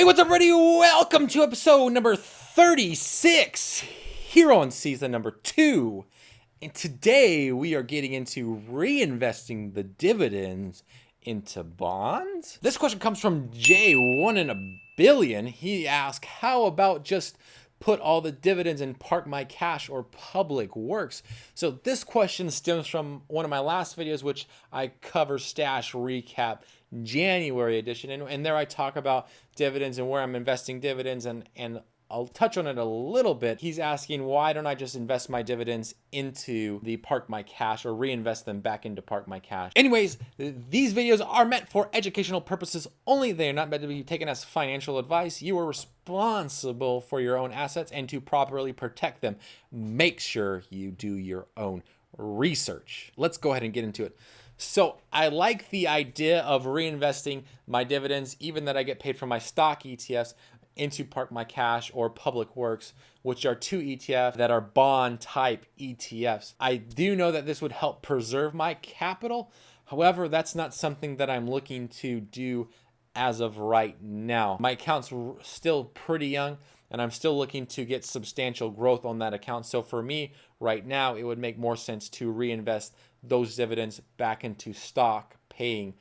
Hey, what's up, everybody? Welcome to episode number 36 here on season number 2. And today we are getting into reinvesting the dividends into bonds. This question comes from J1inabillion. He asked, how about just put all the dividends in Park My Cash or Public Works? So this question stems from one of my last videos, which I cover Stash Recap January edition, and there I talk about dividends and where I'm investing dividends, and I'll touch on it a little bit. He's asking, why don't I just invest my dividends into the Park My Cash or reinvest them back into Park My Cash? Anyways, these videos are meant for educational purposes only. They are not meant to be taken as financial advice. You are responsible for your own assets, and to properly protect them, make sure you do your own research. Let's go ahead and get into it. So I like the idea of reinvesting my dividends, even that I get paid from my stock ETFs, into Park My Cash or Public Works, which are two ETFs that are bond type ETFs. I do know that this would help preserve my capital. However, that's not something that I'm looking to do as of right now. My account's still pretty young, and I'm still looking to get substantial growth on that account. So for me right now, it would make more sense to reinvest those dividends back into stock paying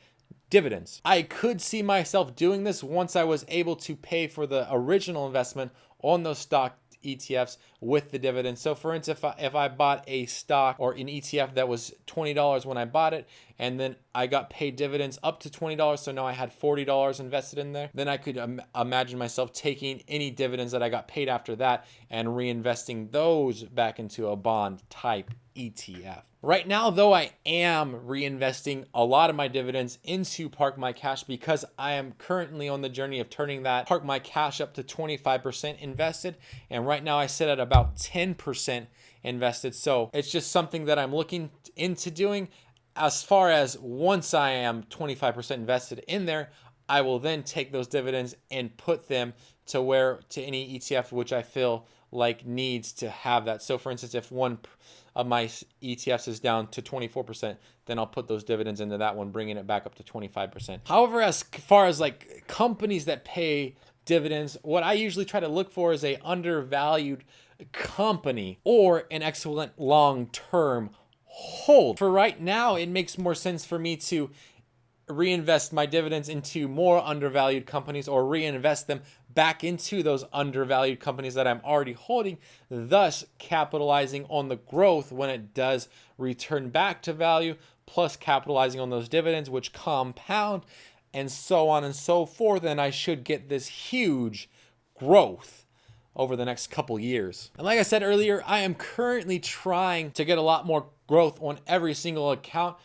dividends. I could see myself doing this once I was able to pay for the original investment on those stock ETFs with the dividends. So for instance, if I bought a stock or an ETF that was $20 when I bought it, and then I got paid dividends up to $20, so now I had $40 invested in there, then I could imagine myself taking any dividends that I got paid after that and reinvesting those back into a bond type ETF. Right now, though, I am reinvesting a lot of my dividends into Park My Cash because I am currently on the journey of turning that Park My Cash up to 25% invested. And right now I sit at about 10% invested. So it's just something that I'm looking into doing. As far as once I am 25% invested in there, I will then take those dividends and put them to any ETF which I feel like needs to have that. So for instance, if one of my ETFs is down to 24%, then I'll put those dividends into that one, bringing it back up to 25%. However, as far as like companies that pay dividends, what I usually try to look for is a undervalued company or an excellent long-term hold. For right now, it makes more sense for me to reinvest my dividends into more undervalued companies or reinvest them back into those undervalued companies that I'm already holding, thus capitalizing on the growth when it does return back to value, plus capitalizing on those dividends which compound, and so on and so forth. And I should get this huge growth over the next couple years. And like I said earlier, I am currently trying to get a lot more growth on every single account.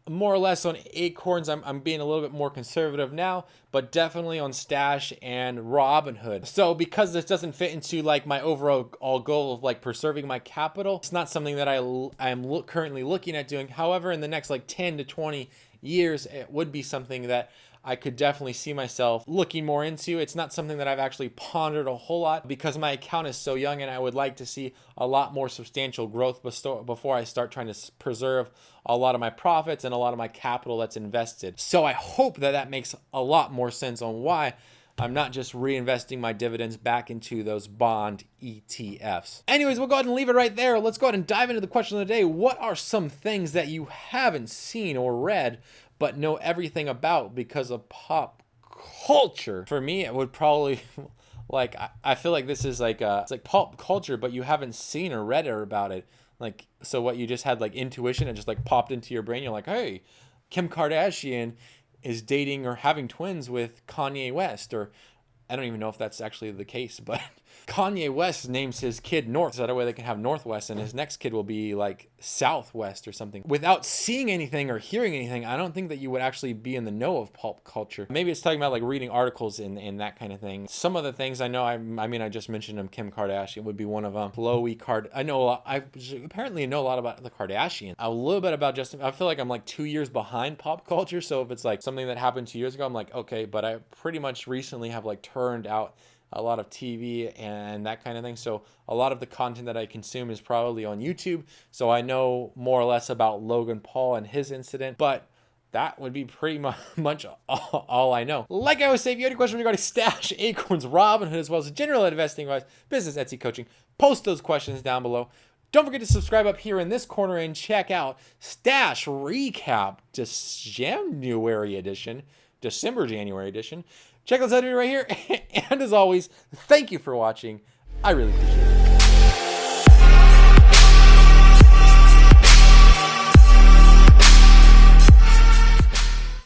More or less on Acorns, I'm being a little bit more conservative now, but definitely on Stash and Robinhood. So because this doesn't fit into like my overall goal of like preserving my capital, it's not something that I am currently looking at doing. However, in the next like 10 to 20 years, it would be something that I could definitely see myself looking more into. It's not something that I've actually pondered a whole lot because my account is so young, and I would like to see a lot more substantial growth before I start trying to preserve a lot of my profits and a lot of my capital that's invested. So I hope that that makes a lot more sense on why I'm not just reinvesting my dividends back into those bond ETFs. Anyways, we'll go ahead and leave it right there. Let's go ahead and dive into the question of the day. What are some things that you haven't seen or read but know everything about because of pop culture? For me, it would probably like, I feel like this is like it's like pop culture, but you haven't seen or read about it. Like, so what, you just had like intuition and just like popped into your brain. You're like, hey, Kim Kardashian is dating or having twins with Kanye West, or I don't even know if that's actually the case, but Kanye West names his kid North, so that way they can have Northwest, and his next kid will be like Southwest or something. Without seeing anything or hearing anything, I don't think that you would actually be in the know of pop culture. Maybe it's talking about like reading articles and that kind of thing. Some of the things I know, I mean, I just mentioned them. Kim Kardashian would be one of them. I know a lot. I apparently know a lot about the Kardashians. A little bit about Justin. I feel like I'm like 2 years behind pop culture. So if it's like something that happened 2 years ago, I'm like, okay, but I pretty much recently have like turned out a lot of TV and that kind of thing. So a lot of the content that I consume is probably on YouTube. So I know more or less about Logan Paul and his incident. But that would be pretty much all I know. Like I always say, if you have any questions regarding Stash, Acorns, Robinhood, as well as general investing advice, business, Etsy coaching, post those questions down below. Don't forget to subscribe up here in this corner and check out Stash Recap January edition. Check those out right here. And as always, thank you for watching. I really appreciate it.